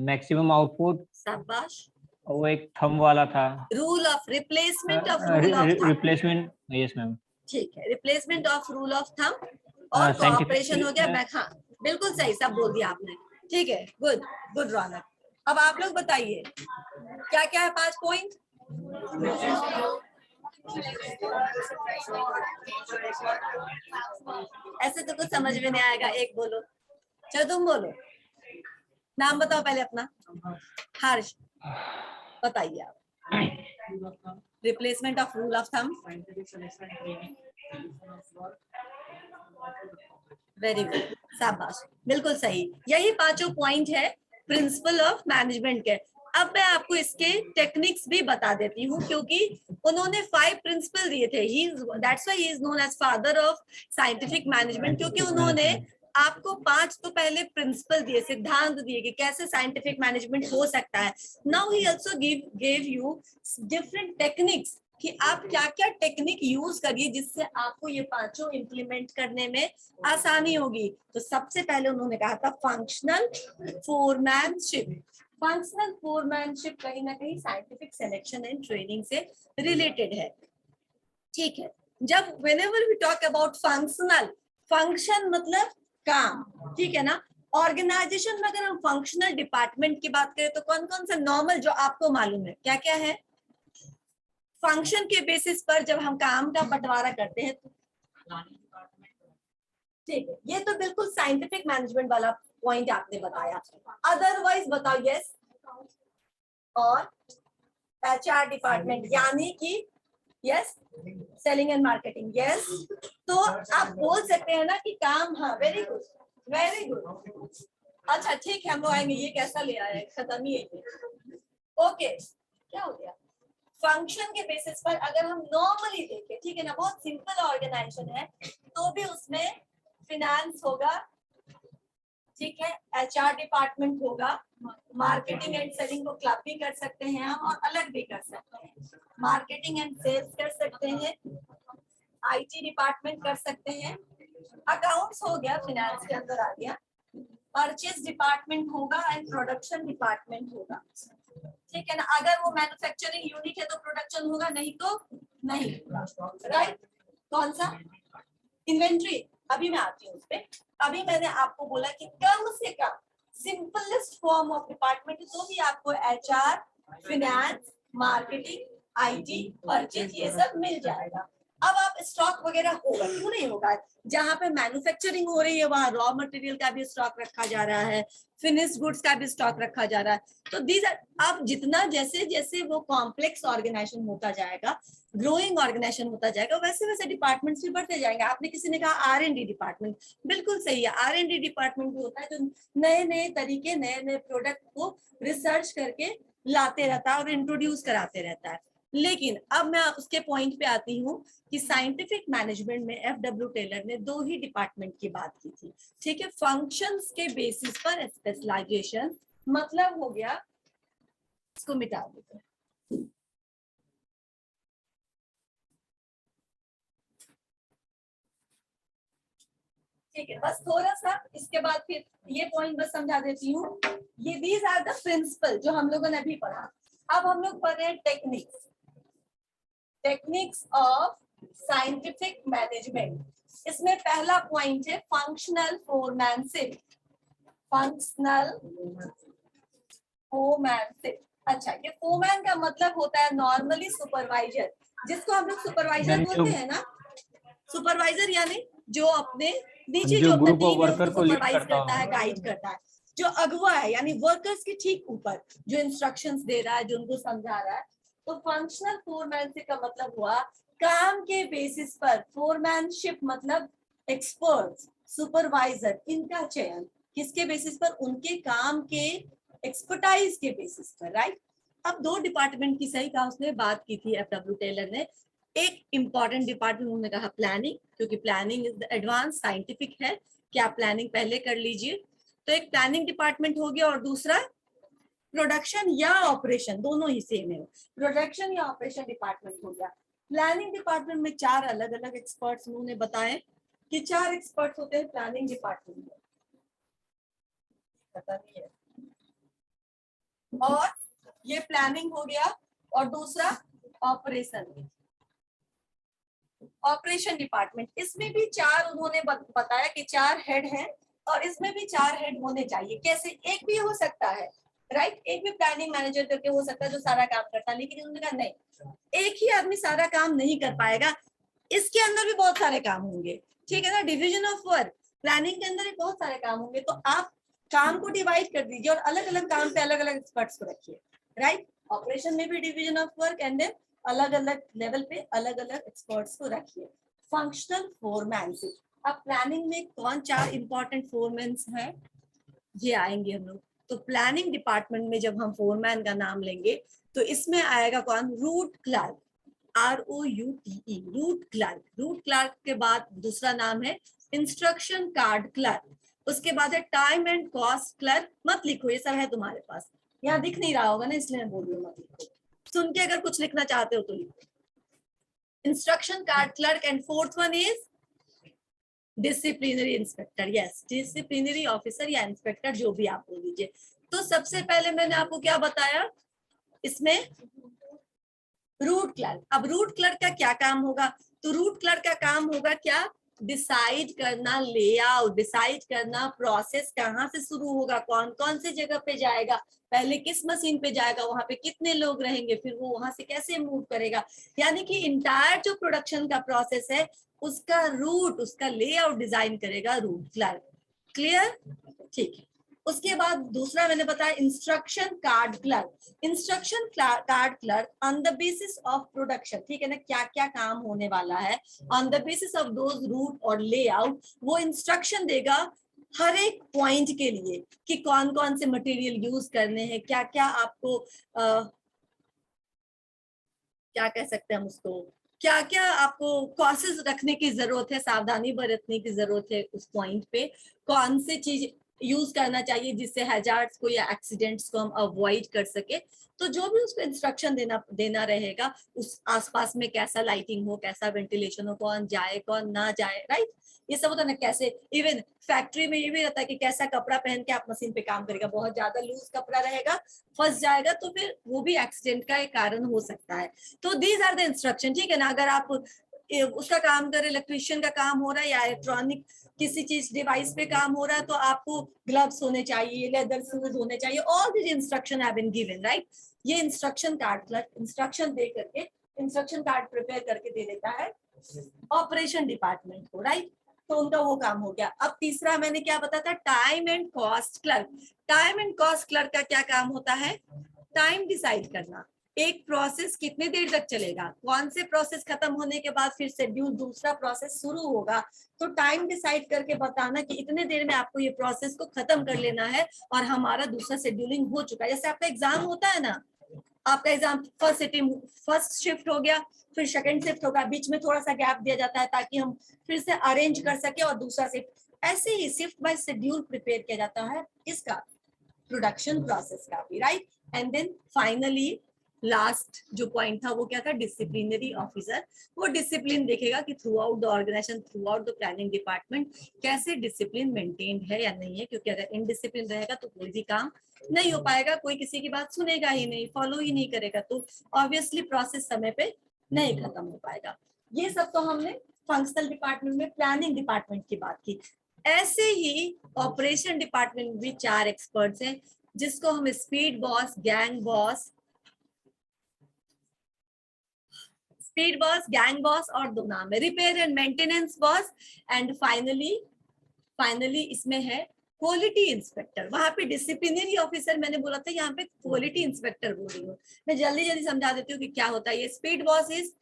मैक्सिमम आउटपुट, शाबाश। वो एक थंब वाला था, rule of replacement of rule of thumb. Replacement, yes ma'am. ठीक है, replacement of rule of thumb और कोऑपरेशन हो गया। हाँ बिल्कुल सही, सब बोल दिया आपने। ठीक है, गुड गुड रौनक। अब आप लोग बताइए क्या क्या है 5 पॉइंट? ऐसे तो कुछ समझ में नहीं आएगा, एक बोलो। चलो तुम बोलो, नाम बताओ पहले अपना। हर्ष, बताइए आप। Replacement of rule of thumb, very good, शाबाश, बिल्कुल सही। यही 5 पॉइंट है प्रिंसिपल ऑफ मैनेजमेंट के। अब मैं आपको इसके टेक्निक्स भी बता देती हूँ, क्योंकि उन्होंने 5 प्रिंसिपल दिए थे। That's why he is known as father of scientific management, क्योंकि उन्होंने आपको 5 तो पहले प्रिंसिपल दिए, सिद्धांत दिए कि कैसे साइंटिफिक मैनेजमेंट हो सकता है। Now he also gave you different techniques कि आप क्या क्या टेक्निक यूज करिए जिससे आपको ये 5 इंप्लीमेंट करने में आसानी होगी। तो सबसे पहले उन्होंने कहा था फंक्शनल फोरमैनशिप। फंक्शनल फोरमैनशिप कहीं ना कहीं साइंटिफिक सिलेक्शन एंड ट्रेनिंग से रिलेटेड है, ठीक है। जब whenever we talk about functional, function मतलब काम, ठीक है ना। ऑर्गेनाइजेशन में अगर हम फंक्शनल डिपार्टमेंट की बात करें तो कौन कौन सा नॉर्मल जो आपको मालूम है क्या क्या है? फंक्शन के बेसिस पर जब हम काम का बंटवारा करते हैं तो, ठीक है, ये तो बिल्कुल साइंटिफिक मैनेजमेंट वाला पॉइंट आपने बताया। अदरवाइज बताओ। यस, और एचआर डिपार्टमेंट यानी कि yes, selling and marketing, yes. तो आप बोल सकते हैं ना कि काम, हाँ वेरी गुड वेरी गुड। अच्छा ठीक है, हम लोग आएंगे। ये कैसा ले आए, खत्म ही है। ओके, क्या हो गया? फंक्शन के बेसिस पर अगर हम नॉर्मली देखें, ठीक है ना, बहुत सिंपल ऑर्गेनाइजेशन है, तो भी उसमें फिनेंस होगा, ठीक है, एचआर डिपार्टमेंट होगा, मार्केटिंग एंड सेलिंग को क्लब भी कर सकते हैं हम और अलग भी कर सकते हैं। मार्केटिंग एंड सेल्स कर सकते हैं, आईटी डिपार्टमेंट कर सकते हैं, अकाउंट्स हो गया, फिनेंस के अंदर आ गया, परचेज डिपार्टमेंट होगा एंड प्रोडक्शन डिपार्टमेंट होगा, ठीक है ना। अगर वो मैन्युफैक्चरिंग यूनिट है तो प्रोडक्शन होगा, नहीं तो नहीं, राइट। कौन सा? इन्वेंट्री। अभी मैं आती हूँ उस पे। अभी मैंने आपको बोला कि कम से कम सिंपलेस्ट फॉर्म ऑफ डिपार्टमेंट तो भी आपको HR, finance, marketing, IT, purchase ये सब मिल जाएगा। अब आप स्टॉक वगैरह होगा, क्यों नहीं होगा? जहां पे मैन्युफैक्चरिंग हो रही है वहां रॉ मटेरियल का भी स्टॉक रखा जा रहा है, फिनिश्ड गुड्स का भी स्टॉक रखा जा रहा है। तो दीज आप जितना जैसे जैसे वो कॉम्प्लेक्स ऑर्गेनाइजेशन होता जाएगा, ग्रोइंग ऑर्गेनाइजेशन होता जाएगा, वैसे वैसे डिपार्टमेंट्स भी बढ़ते जाएंगे। आपने किसी ने कहा R&D डिपार्टमेंट, बिल्कुल सही है। R&D डिपार्टमेंट भी होता है जो नए नए तरीके, नए नए प्रोडक्ट को रिसर्च करके लाते रहता है और इंट्रोड्यूस कराते रहता है। लेकिन अब मैं उसके पॉइंट पे आती हूँ कि साइंटिफिक मैनेजमेंट में FW टेलर ने 2 ही डिपार्टमेंट की बात की थी, ठीक है। फंक्शंस के बेसिस पर स्पेशलाइजेशन, मतलब हो गया, इसको मिटा देते हैं। ठीक है, बस थोड़ा सा इसके बाद फिर ये पॉइंट बस समझा देती हूँ। ये दीज आर द प्रिंसिपल जो हम लोगों ने अभी पढ़ा। अब हम लोग पढ़ रहे हैं techniques, techniques of scientific management. इसमें पहला पॉइंट है फंक्शनल फोरमैनशिप। Functional foremanship. अच्छा, ये फोरमैन का मतलब होता है नॉर्मली सुपरवाइजर, जिसको हम लोग सुपरवाइजर मैम, बोलते हैं ना। सुपरवाइजर यानी जो अपने नीचे जो जो अपना ग्रुप ऑफ टीम है वर्कर उसको को लीड सुपरवाइज करता करता है, हो। गाइड करता है। जो अगुवा है यानी वर्कर्स के ठीक ऊपर जो इंस्ट्रक्शंस दे रहा है, जो उनको समझा रहा है। तो फंक्शनल फोरमैनशिप का मतलब हुआ काम के बेसिस पर। फोरमैनशिप मतलब एक्सपर्ट्स, सुपरवाइजर, इनका चयन किसके बेसिस पर? उनके काम के एक्सपर्टाइज के बेसिस पर, राइट। अब दो डिपार्टमेंट की, सही कहा उसने, बात की थी एफ.डब्ल्यू. टेलर ने। एक इंपॉर्टेंट डिपार्टमेंट उन्होंने कहा प्लानिंग, क्योंकि planning is the advance scientific है कि आप प्लानिंग पहले कर लीजिए। तो एक प्लानिंग डिपार्टमेंट हो गया और दूसरा प्रोडक्शन या ऑपरेशन, दोनों ही सेम है। प्रोडक्शन या ऑपरेशन डिपार्टमेंट हो गया। प्लानिंग डिपार्टमेंट में 4 अलग अलग एक्सपर्ट्स उन्होंने बताए कि 4 एक्सपर्ट्स होते हैं प्लानिंग डिपार्टमेंट में। पता नहीं है। और ये प्लानिंग हो गया और दूसरा ऑपरेशन, ऑपरेशन डिपार्टमेंट। इसमें भी 4 उन्होंने बताया कि 4 हेड हैं और इसमें भी 4 हेड होने चाहिए। कैसे? एक भी हो सकता है, राइट, एक भी प्लानिंग मैनेजर करके हो सकता है जो सारा काम करता है, लेकिन उन्होंने कहा नहीं, एक ही आदमी सारा काम नहीं कर पाएगा, इसके अंदर भी बहुत सारे काम होंगे, ठीक है ना। डिवीजन ऑफ वर्क, प्लानिंग के अंदर भी बहुत सारे काम होंगे, तो आप काम को डिवाइड कर दीजिए और अलग अलग काम पे अलग अलग एक्सपर्ट्स को रखिए, राइट। ऑपरेशन में भी division of work and then अलग अलग लेवल पे अलग अलग एक्सपर्ट्स को रखिए। Functional foremanship. अब प्लानिंग में कौन 4 इंपॉर्टेंट फोरमैन्स हैं, ये आएंगे हम लोग। तो प्लानिंग डिपार्टमेंट में जब हम फोरमैन का नाम लेंगे तो इसमें आएगा कौन? Root clerk, ROUTE, root clerk. Root clerk के बाद दूसरा नाम है इंस्ट्रक्शन कार्ड क्लर्क। उसके बाद है टाइम एंड कॉस्ट क्लर्क। मत लिखो, ये सब है तुम्हारे पास, यहाँ दिख नहीं रहा होगा ना, इसलिए मैं बोल रही हूँ मत लिखो। सुन के अगर कुछ लिखना चाहते हो तो लिखो। Instruction card clerk and fourth one is disciplinary inspector. Yes, disciplinary officer या इंस्पेक्टर, जो भी आप बोल दीजिए। तो सबसे पहले मैंने आपको क्या बताया इसमें? Root clerk. अब रूट क्लर्क का क्या काम होगा? तो रूट क्लर्क का काम होगा क्या? डिसाइड करना लेआउट, डिसाइड करना प्रोसेस कहाँ से शुरू होगा, कौन कौन से जगह पे जाएगा, पहले किस मशीन पे जाएगा, वहां पे कितने लोग रहेंगे, फिर वो वहां से कैसे मूव करेगा। यानी कि इंटायर जो प्रोडक्शन का प्रोसेस है उसका रूट, उसका लेआउट डिजाइन करेगा रूट क्लर्क। क्लियर? ठीक है। उसके बाद दूसरा मैंने बताया instruction card clerk. Instruction card clerk on the basis of production, ठीक है ना, क्या क्या काम होने वाला है, on the basis of those route और लेआउट वो इंस्ट्रक्शन देगा हर एक पॉइंट के लिए कि कौन कौन से मटेरियल यूज करने हैं, क्या क्या आपको क्या कह सकते हैं हम उसको, क्या क्या आपको कॉसेस रखने की जरूरत है, सावधानी बरतने की जरूरत है उस पॉइंट पे, कौन सी चीज यूज करना चाहिए जिससे हैजार्ड्स को या एक्सीडेंट्स को हम अवॉइड कर सके। तो जो भी उसको इंस्ट्रक्शन देना रहेगा, उस आसपास में कैसा लाइटिंग हो, कैसा वेंटिलेशन हो, कौन जाए कौन ना जाए, राइट। ये सब होता है ना। कैसे इवन फैक्ट्री में ये भी रहता है कि कैसा कपड़ा पहन के आप मशीन पे काम करेगा, बहुत ज्यादा लूज कपड़ा रहेगा, फंस जाएगा तो फिर वो भी एक्सीडेंट का एक कारण हो सकता है। तो दीज आर द इंस्ट्रक्शन, ठीक है ना। अगर आप उसका काम कर, इलेक्ट्रिशियन का काम हो रहा है या इलेक्ट्रॉनिक किसी चीज डिवाइस पे काम हो रहा है, तो आपको ग्लव्स होने चाहिए, लेदर शूज होने चाहिए, all this instruction have been given, right. ये इंस्ट्रक्शन कार्ड क्लर्क इंस्ट्रक्शन दे करके, इंस्ट्रक्शन कार्ड प्रिपेयर करके दे देता है ऑपरेशन डिपार्टमेंट को, राइट। तो उनका वो काम हो गया। अब तीसरा मैंने क्या बताया था? Time and cost clerk. Time and cost clerk का क्या काम होता है? टाइम डिसाइड करना, एक प्रोसेस कितने देर तक चलेगा, कौन से प्रोसेस खत्म होने के बाद फिर शेड्यूल दूसरा प्रोसेस शुरू होगा, तो टाइम डिसाइड करके बताना कि इतने देर में आपको ये प्रोसेस को खत्म कर लेना है और हमारा दूसरा शेड्यूलिंग हो चुका है। जैसे आपका एग्जाम होता है ना, आपका एग्जाम फर्स्ट शिफ्ट हो गया, फिर सेकंड शिफ्ट होगा, बीच में थोड़ा सा गैप दिया जाता है ताकि हम फिर से अरेंज कर सके और दूसरा शिफ्ट। ऐसे ही शिफ्ट बाय शेड्यूल प्रिपेयर किया जाता है इसका प्रोडक्शन प्रोसेस का भी, right. And then finally last जो पॉइंट था वो क्या था, डिसिप्लिनरी ऑफिसर। वो डिसिप्लिन देखेगा कि throughout the organization, throughout the planning department कैसे डिसिप्लिन मेंटेन है या नहीं है, क्योंकि अगर इनडिसिप्लिन रहेगा तो कोई भी काम नहीं हो पाएगा, कोई किसी की बात सुनेगा ही नहीं, फॉलो ही नहीं करेगा, तो ऑब्वियसली प्रोसेस समय पे नहीं खत्म हो पाएगा। ये सब तो हमने फंक्शनल डिपार्टमेंट में, प्लानिंग डिपार्टमेंट की बात की। ऐसे ही ऑपरेशन डिपार्टमेंट में भी 4 एक्सपर्ट्स हैं, जिसको हम speed boss, gang boss, speed boss, gang boss और 2 नाम है, repair and maintenance boss, and finally इसमें है क्वालिटी इंस्पेक्टर। वहां पे डिसिप्लिनरी ऑफिसर मैंने बोला था, यहाँ पे क्वालिटी इंस्पेक्टर बोल रही हूँ। मैं जल्दी जल्दी समझा देती हूँ कि क्या होता है। ये स्पीड बॉस इज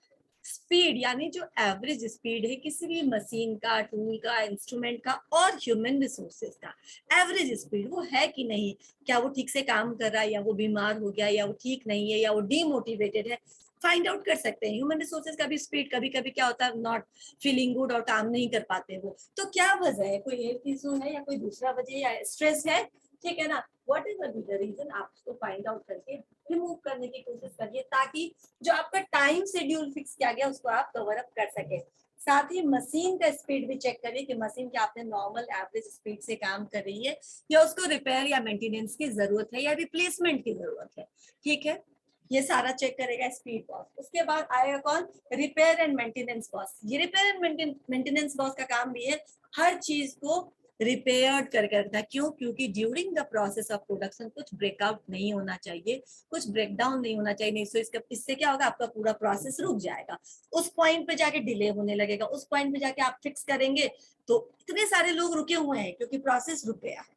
स्पीड, यानी जो एवरेज स्पीड है किसी भी मशीन का, टूल का, इंस्ट्रूमेंट का और ह्यूमन रिसोर्सेज का एवरेज स्पीड वो है कि नहीं, क्या वो ठीक से काम कर रहा है, या वो बीमार हो गया, या वो ठीक नहीं है, या वो डीमोटिवेटेड है, फाइंड आउट कर सकते हैं। ह्यूमन रिसोर्सेज का भी स्पीड कभी कभी क्या होता है, नॉट फीलिंग गुड और काम नहीं कर पाते वो, तो क्या वजह है, कोई हेल्थ इशू है या कोई दूसरा वजह या स्ट्रेस है, ठीक है ना, whatever be the reason, आप उसको फाइंड आउट करके रिमूव करने की कोशिश करिए, ताकि जो आपका टाइम शेड्यूल फिक्स किया गया उसको आप कवर अप कर सके। साथ ही मशीन का स्पीड भी चेक करिए कि मशीन क्या आपने नॉर्मल एवरेज स्पीड से काम कर रही है, या उसको रिपेयर या मेंटेनेंस की जरूरत है, या रिप्लेसमेंट की जरूरत है, ठीक है। ये सारा चेक करेगा स्पीड बॉस। उसके बाद आएगा कौन, रिपेयर एंड मेंटेनेंस बॉस। ये रिपेयर एंड मेंटेनेंस बॉस का काम भी है हर चीज को रिपेयर करके रखना। क्यों, क्योंकि during the process of production कुछ ब्रेकआउट नहीं होना चाहिए, कुछ ब्रेकडाउन नहीं होना चाहिए, नहीं तो इससे क्या होगा, आपका पूरा प्रोसेस रुक जाएगा, उस पॉइंट पे जाके डिले होने लगेगा, उस पॉइंट पे जाके आप फिक्स करेंगे तो इतने सारे लोग रुके हुए हैं क्योंकि प्रोसेस रुक गया है,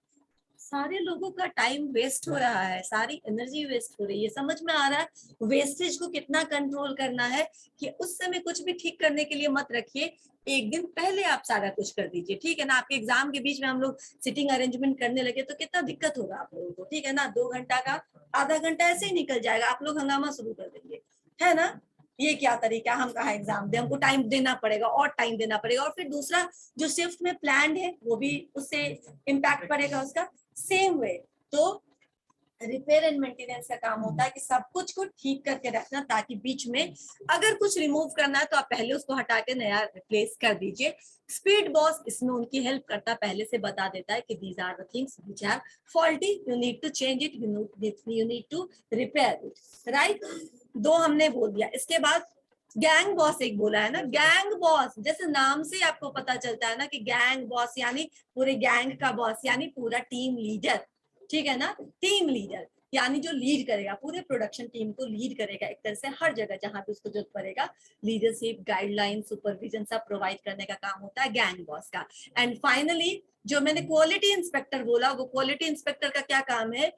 सारे लोगों का टाइम वेस्ट हो रहा है, सारी एनर्जी वेस्ट हो रही है। समझ में आ रहा है वेस्टेज को कितना कंट्रोल करना है, कि उस समय कुछ भी ठीक करने के लिए मत रखिए, एक दिन पहले आप सारा कुछ कर दीजिए, ठीक है ना। आपके एग्जाम के बीच में हम लोग सिटिंग अरेंजमेंट करने लगे तो कितना दिक्कत होगा आप लोगों को, ठीक है ना। 2 घंटा का आधा घंटा ऐसे ही निकल जाएगा, आप लोग हंगामा शुरू कर देंगे, है ना। ये क्या तरीका, हम कहाँ एग्जाम दे, हमको टाइम देना पड़ेगा और टाइम देना पड़ेगा, और फिर दूसरा जो शिफ्ट में प्लान है वो भी उससे इम्पैक्ट पड़ेगा उसका। सेम वे तो रिपेयर एंड मेंटेनेंस का काम होता है कि सब कुछ को ठीक करके रखना, ताकि बीच में अगर कुछ रिमूव करना है तो आप पहले उसको हटा के नया रिप्लेस कर दीजिए। स्पीड बॉस इसमें उनकी हेल्प करता है, पहले से बता देता है कि these are the things which are faulty, you need to change it, you need to repair it, right. 2 हमने बोल दिया। इसके बाद गैंग बॉस एक बोला है ना, गैंग बॉस जैसे नाम से आपको पता चलता है ना कि गैंग बॉस यानी पूरे गैंग का बॉस, यानी पूरा टीम लीडर, ठीक है ना। टीम लीडर यानी जो लीड करेगा, पूरे प्रोडक्शन टीम को लीड करेगा एक तरह से, हर जगह जहां पे उसको जरूरत पड़ेगा, लीडरशिप, गाइडलाइन, सुपरविजन सब प्रोवाइड करने का काम होता है गैंग बॉस का। एंड फाइनली जो मैंने क्वालिटी इंस्पेक्टर बोला, वो क्वालिटी इंस्पेक्टर का क्या काम है,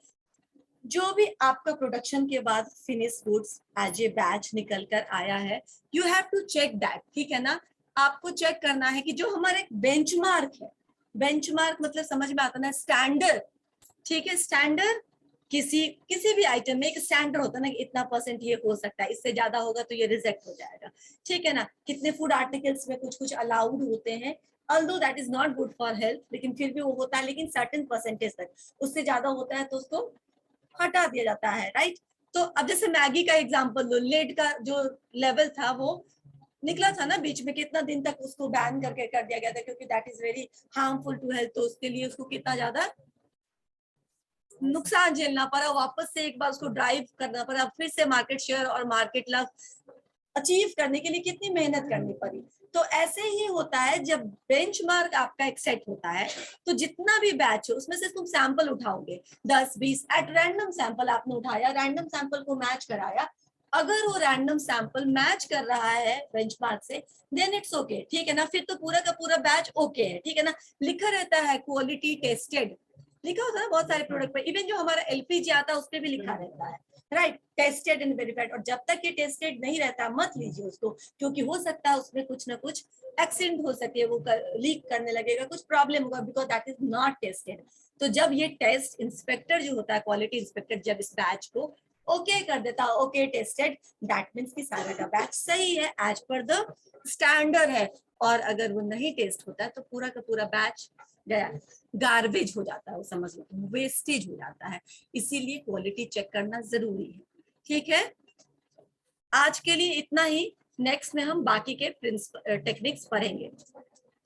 जो भी आपका प्रोडक्शन के बाद finish goods as a batch निकल कर आया है, you have to check that, ठीक है ना। आपको चेक करना है कि जो हमारा एक बेंचमार्क है, बेंचमार्क मतलब समझ में आता है ना, स्टैंडर्ड, ठीक है। स्टैंडर्ड किसी भी आइटम में एक स्टैंडर्ड होता है ना, कि इतना परसेंट ये हो सकता है, इससे ज्यादा होगा तो ये रिजेक्ट हो जाएगा, ठीक है ना। कितने फूड आर्टिकल्स में कुछ कुछ अलाउड होते हैं, although that is not good for health, लेकिन फिर भी वो होता है, लेकिन सर्टेन परसेंटेज तक, उससे ज्यादा होता है तो उसको हटा दिया जाता है, राइट। तो अब जैसे मैगी का एग्जांपल लो, लेड का जो लेवल था वो निकला था ना बीच में, कितना दिन तक उसको बैन करके कर दिया गया था, क्योंकि that is very harmful to health, तो उसके लिए उसको कितना ज्यादा नुकसान झेलना पड़ा, वापस से एक बार उसको ड्राइव करना पड़ा, फिर से मार्केट शेयर और मार्केट लाभ अचीव करने के लिए कितनी मेहनत करनी पड़ी। तो ऐसे ही होता है, जब बेंचमार्क आपका एक सेट होता है तो जितना भी बैच हो उसमें से तुम सैंपल उठाओगे, 10-20 एट रैंडम सैंपल आपने उठाया, रैंडम सैंपल को मैच कराया, अगर वो रैंडम सैंपल मैच कर रहा है बेंचमार्क से, देन इट्स ओके, ठीक है ना। फिर तो पूरा का पूरा बैच ओके है, ठीक है ना। लिखा रहता है क्वालिटी टेस्टेड, लिखा होता है बहुत सारे प्रोडक्ट पे, इवन जो हमारा एलपीजी आता है उस पर भी लिखा रहता है, राइट, टेस्टेड एंड वेरीफाइड। और जब तक ये टेस्टेड नहीं रहता मत लीजिए उसको, क्योंकि हो सकता है उसमें कुछ ना कुछ एक्सीडेंट हो सके, वो लीक करने लगेगा, कुछ प्रॉब्लम होगा, because that is not tested. तो जब ये टेस्ट इंस्पेक्टर जो होता है, क्वालिटी इंस्पेक्टर, जब इस बैच को ओके कर देता है, ओके टेस्टेड, दैट मीन्स कि सारा का बैच सही है, एज पर द स्टैंडर्ड है। और अगर वो नहीं टेस्ट होता है तो पूरा का पूरा बैच गया, गार्बेज हो जाता है, वो समझ लो वेस्टेज हो जाता है। इसीलिए क्वालिटी चेक करना जरूरी है, ठीक है। आज के लिए इतना ही। नेक्स्ट में हम बाकी के टेक्निक्स पढ़ेंगे।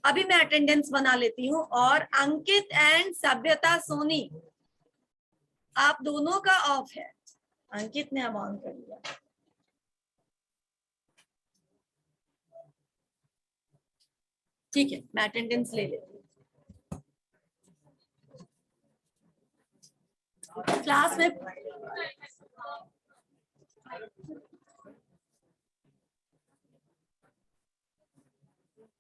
अभी मैं अटेंडेंस बना लेती हूँ। और अंकित एंड सभ्यता सोनी, आप दोनों का ऑफ है। अंकित ने अब ऑन कर लिया। ठीक है, मैं अटेंडेंस ले लेती हूँ। क्लास में